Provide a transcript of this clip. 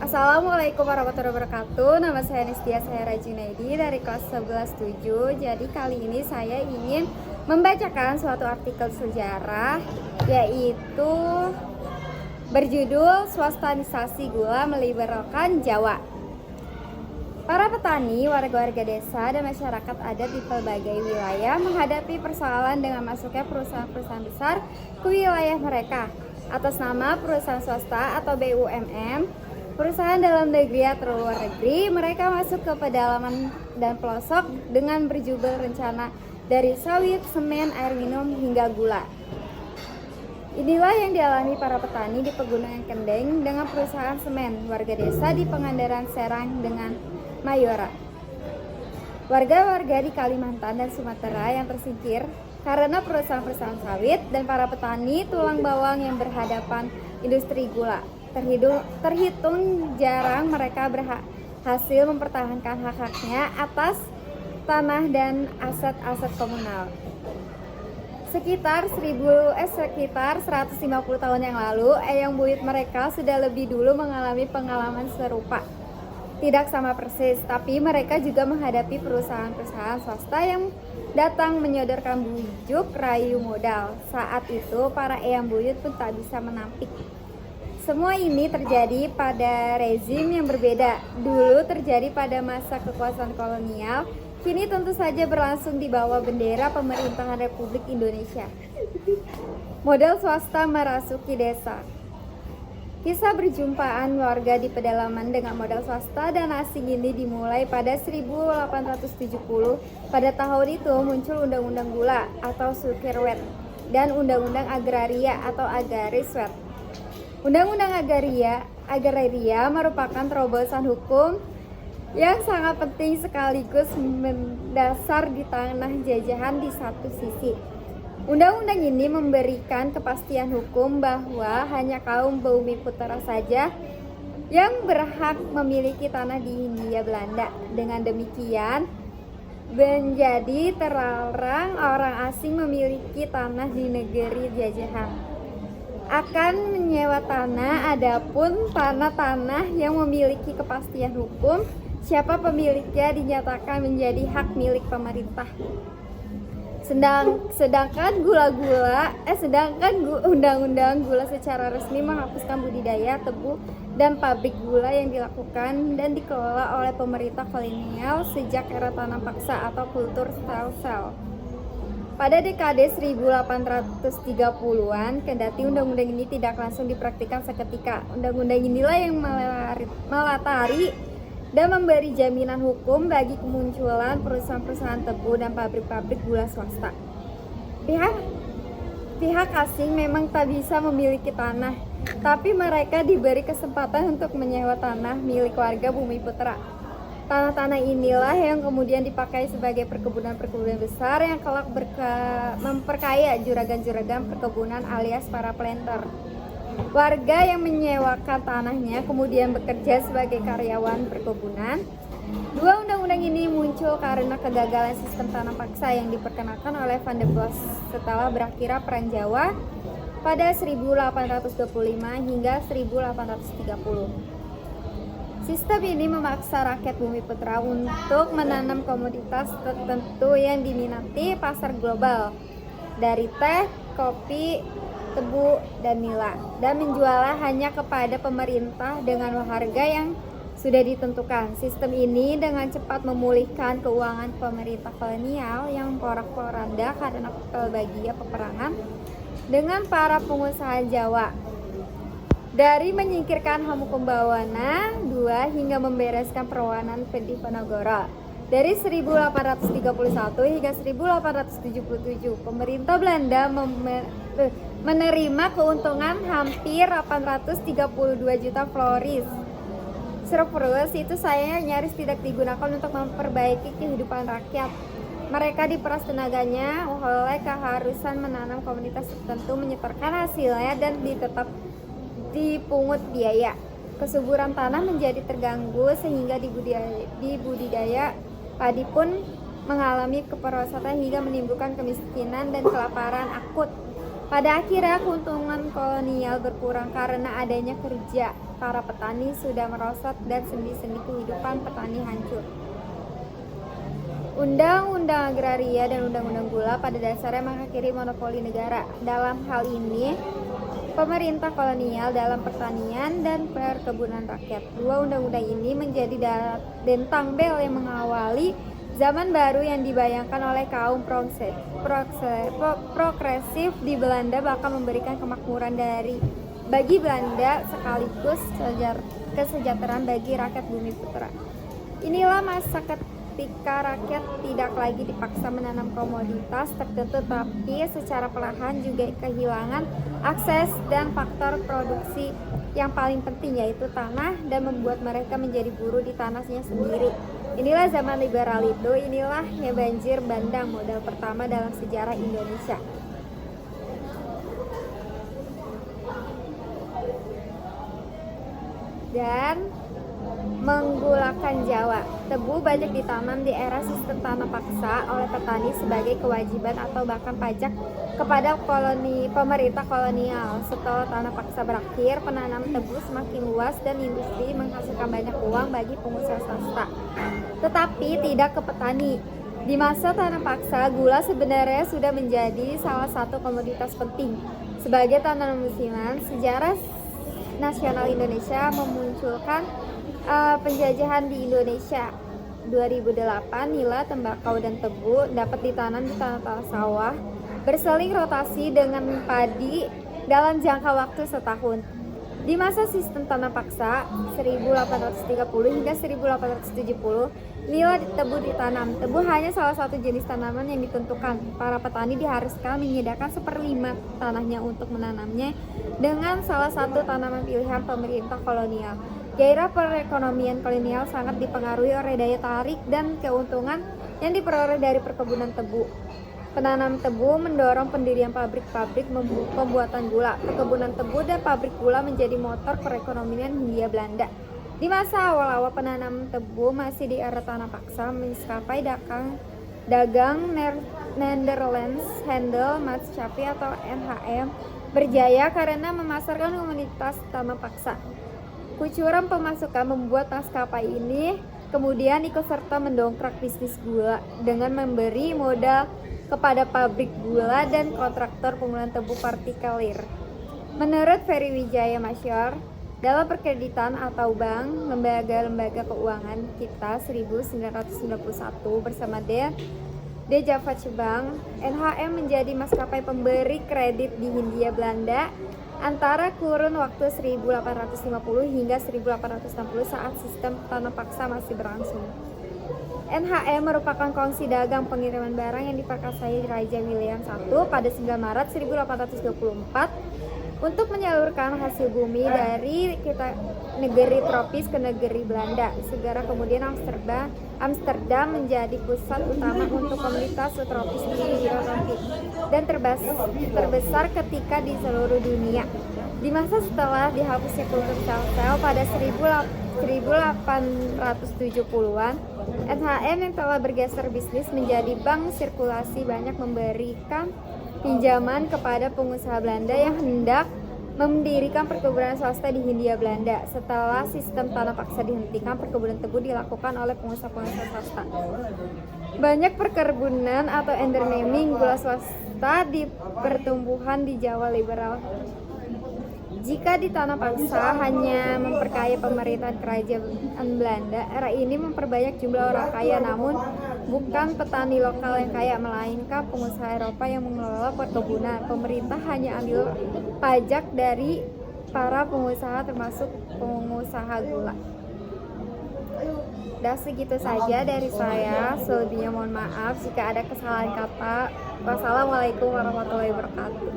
Assalamualaikum warahmatullahi wabarakatuh. Nama saya Nistia Saira Junaidi dari kelas 11-7. Jadi kali ini saya ingin membacakan suatu artikel sejarah, yaitu berjudul Swastanisasi Gula Meliberalkan Jawa. Para petani, warga-warga desa, dan masyarakat adat di berbagai wilayah menghadapi persoalan dengan masuknya perusahaan-perusahaan besar ke wilayah mereka. Atas nama perusahaan swasta atau BUMN, perusahaan dalam negeri atau luar negeri, mereka masuk ke pedalaman dan pelosok dengan berjubel rencana dari sawit, semen, air minum, hingga gula. Inilah yang dialami para petani di Pegunungan Kendeng dengan perusahaan semen, warga desa di Pangandaran Serang dengan Mayora. Warga-warga di Kalimantan dan Sumatera yang tersingkir karena perusahaan-perusahaan sawit, dan para petani tulang bawang yang berhadapan industri gula. Terhitung jarang mereka berhasil mempertahankan hak-haknya atas tanah dan aset-aset komunal. Sekitar 150 tahun yang lalu, eyang buyut mereka sudah lebih dulu mengalami pengalaman serupa. Tidak sama persis, tapi mereka juga menghadapi perusahaan-perusahaan swasta yang datang menyodorkan bujuk rayu modal. Saat itu para eyang buyut pun tak bisa menampik. Semua ini terjadi pada rezim yang berbeda. Dulu terjadi pada masa kekuasaan kolonial, kini tentu saja berlangsung di bawah bendera pemerintahan Republik Indonesia. Modal swasta merasuki desa. Kisah berjumpaan warga di pedalaman dengan modal swasta dan asing ini dimulai pada 1870. Pada tahun itu muncul Undang-Undang Gula atau Sukerwet dan Undang-Undang Agraria atau Agariswet. Undang-Undang Agraria merupakan terobosan hukum yang sangat penting sekaligus mendasar di tanah jajahan di satu sisi. Undang-undang ini memberikan kepastian hukum bahwa hanya kaum Bumiputra saja yang berhak memiliki tanah di Hindia Belanda. Dengan demikian, menjadi terlarang orang asing memiliki tanah di negeri jajahan. Akan menyewa tanah, adapun tanah-tanah yang memiliki kepastian hukum, siapa pemiliknya dinyatakan menjadi hak milik pemerintah. Sedangkan Undang-Undang Gula secara resmi menghapuskan budidaya tebu dan pabrik gula yang dilakukan dan dikelola oleh pemerintah kolonial sejak era tanam paksa atau kultur sel-sel. Pada dekade 1830-an, kendati undang-undang ini tidak langsung dipraktikkan seketika, undang-undang inilah yang melatari dan memberi jaminan hukum bagi kemunculan perusahaan-perusahaan tebu dan pabrik-pabrik gula swasta. Pihak asing memang tak bisa memiliki tanah, tapi mereka diberi kesempatan untuk menyewa tanah milik warga Bumiputra. Tanah-tanah inilah yang kemudian dipakai sebagai perkebunan-perkebunan besar yang kelak memperkaya juragan-juragan perkebunan alias para planter. Warga yang menyewakan tanahnya kemudian bekerja sebagai karyawan perkebunan. Dua undang-undang ini muncul karena kegagalan sistem tanam paksa yang diperkenalkan oleh Van der Bos setelah berakhirnya Perang Jawa pada 1825 hingga 1830. Sistem ini memaksa rakyat Bumiputra untuk menanam komoditas tertentu yang diminati pasar global, dari teh, kopi, tebu, dan nila, dan menjualnya hanya kepada pemerintah dengan harga yang sudah ditentukan. Sistem ini dengan cepat memulihkan keuangan pemerintah kolonial yang porak-poranda karena pelbagai peperangan dengan para pengusaha Jawa. Dari menyingkirkan Hamengkubuwana II hingga membereskan perwanan Diponegoro. Dari 1831 hingga 1877, pemerintah Belanda menerima keuntungan hampir 832 juta floris. Surplus itu sayangnya nyaris tidak digunakan untuk memperbaiki kehidupan rakyat. Mereka diperas tenaganya oleh keharusan menanam komoditas tertentu, menyetorkan hasilnya, dan tetap dipungut biaya. Kesuburan tanah menjadi terganggu sehingga di budidaya padi pun mengalami keperosotan hingga menimbulkan kemiskinan dan kelaparan akut. Pada akhirnya keuntungan kolonial berkurang karena adanya kerja para petani sudah merosot dan sendi-sendi kehidupan petani hancur. Undang-undang agraria dan undang-undang gula pada dasarnya mengakhiri monopoli negara. Dalam hal ini, pemerintah kolonial dalam pertanian dan perkebunan rakyat. Dua undang-undang ini menjadi bentang bel yang mengawali zaman baru yang dibayangkan oleh kaum progresif di Belanda, bahkan memberikan kemakmuran bagi Belanda sekaligus kesejahteraan bagi rakyat bumi putra. Inilah masa ketika rakyat tidak lagi dipaksa menanam komoditas tertentu, tapi secara perlahan juga kehilangan akses dan faktor produksi yang paling penting, yaitu tanah, dan membuat mereka menjadi buruh di tanahnya sendiri. Inilah zaman liberal itu, inilah yang banjir bandang modal pertama dalam sejarah Indonesia. Dan menggulakan Jawa. Tebu banyak ditanam di era sistem tanah paksa oleh petani sebagai kewajiban atau bahkan pajak kepada pemerintah kolonial. Setelah tanah paksa berakhir, penanam tebu semakin luas dan industri menghasilkan banyak uang bagi pengusaha swasta, tetapi tidak ke petani. Di masa tanah paksa, gula sebenarnya sudah menjadi salah satu komoditas penting. Sebagai tanaman musiman, sejarah nasional Indonesia memunculkan penjajahan di Indonesia. 2008, nila, tembakau, dan tebu dapat ditanam di tanah sawah berseling rotasi dengan padi dalam jangka waktu setahun. Di masa sistem tanah paksa 1830 hingga 1870, nila tebu ditanam. Tebu hanya salah satu jenis tanaman yang ditentukan. Para petani diharuskan menyediakan 1/5 tanahnya untuk menanamnya dengan salah satu tanaman pilihan pemerintah kolonial. Gairah perekonomian kolonial sangat dipengaruhi oleh daya tarik dan keuntungan yang diperoleh dari perkebunan tebu. Penanam tebu mendorong pendirian pabrik-pabrik pembuatan gula. Perkebunan tebu dan pabrik gula menjadi motor perekonomian Hindia Belanda. Di masa awal-awal penanam tebu masih di era tanah paksa, maskapai dagang Netherlands, Handel Maatschappij atau NHM berjaya karena memasarkan komunitas tanah paksa. Kucuran pemasukan membuat maskapai ini kemudian ikut serta mendongkrak bisnis gula dengan memberi modal kepada pabrik gula dan kontraktor pengolahan tebu partikelir. Menurut Ferry Wijaya Masyar, dalam perkreditan atau bank, lembaga-lembaga keuangan kita 1991 bersama De Javac Bank, NHM menjadi maskapai pemberi kredit di Hindia Belanda antara kurun waktu 1850 hingga 1860 saat sistem tanah paksa masih berlangsung. NHM merupakan kongsi dagang pengiriman barang yang diperkasai Raja William I pada 9 Maret 1824 untuk menyalurkan hasil bumi dari negeri tropis ke negeri Belanda. Segera kemudian Amsterdam menjadi pusat utama untuk komunitas tropis di Eropa dan terbesar ketika di seluruh dunia. Di masa setelah dihapusnya kultur sel-sel pada 1870-an, NHM yang telah bergeser bisnis menjadi bank sirkulasi banyak memberikan pinjaman kepada pengusaha Belanda yang hendak mendirikan perkebunan swasta di Hindia Belanda. Setelah sistem tanah paksa dihentikan, perkebunan tebu dilakukan oleh pengusaha-pengusaha swasta. Banyak perkebunan atau endemik gula swasta di pertumbuhan di Jawa liberal. Jika di tanah paksa hanya memperkaya pemerintahan kerajaan Belanda, era ini memperbanyak jumlah orang kaya, namun bukan petani lokal yang kaya, melainkan pengusaha Eropa yang mengelola perkebunan. Pemerintah hanya ambil pajak dari para pengusaha, termasuk pengusaha gula. Dan segitu saja dari saya. Selebihnya mohon maaf jika ada kesalahan kata. Wassalamualaikum warahmatullahi wabarakatuh.